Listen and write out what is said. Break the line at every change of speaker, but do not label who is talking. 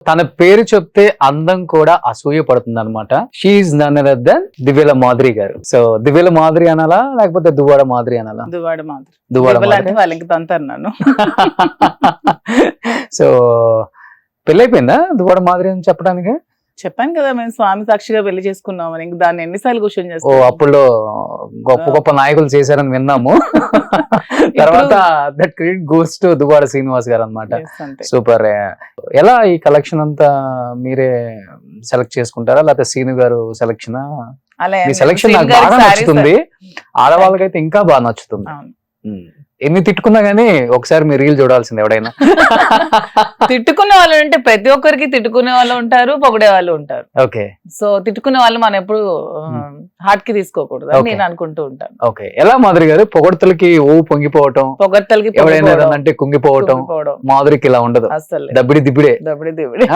తన పేరు చెప్తే అందం కూడా అసూయ పడుతుంది అనమాట. She none other than Divyala Madhuri గారు. సో దివ్యల మాధురి అనాలా లేకపోతే దువ్వాడ మాధురి అనాలా?
దువ్వాడ మాధురి.
దువ్వాడ
దివ్యల
మాధురి.
అంటే వాళ్ళకి తంతారు నన్ను.
సో పెళ్ళైపోయిందా దువ్వాడ మాధురి అని చెప్పడానికి?
చెప్పాను కదా మేము స్వామి సాక్షిగా పెళ్లి చేసుకున్నామని. ఇంక దాన్ని ఎన్నిసార్లు క్వశ్చన్
ఓ
చేస్తాను.
అప్పుల్లో గొప్ప గొప్ప నాయకులు చేశారని విన్నాము. తర్వాత that credit goes to Duvvada Srinivas గారు అన్నమాట. సూపర్. ఎలా ఈ కలెక్షన్ అంతా మీరే సెలెక్ట్ చేసుకుంటారా లేకపోతే శ్రీను గారు సెలెక్షన్?
అలా
మీ సెలెక్షన్ నాకు బాగా నచ్చుతుంది, ఆడవాళ్ళకైతే ఇంకా బాగా నచ్చుతుంది. ఎన్ని తిట్టుకున్నా గానీ ఒకసారి మీరు రీల్ చూడాల్సింది ఎవడైనా.
తిట్టుకునే వాళ్ళు అంటే ప్రతి ఒక్కరికి తిట్టుకునే వాళ్ళు ఉంటారు, పొగిడే వాళ్ళు ఉంటారు.
ఓకే.
సో తిట్టుకునే వాళ్ళు మనం ఎప్పుడు హార్ట్ కి తీసుకోకూడదు అని నేను అనుకుంటూ ఉంటాను.
ఓకే. ఎలా మాధురి గారు పొగడ్తలకి ఓ పొంగిపోవటం,
పొగడ్తలకి
ఎవడైనా అంటే కుంగిపోవటం, మాధురికి ఇలా ఉండదు.
అసలు
దబ్బిడి దిబ్బిడే.
దబ్బిడి దిబ్బిడి.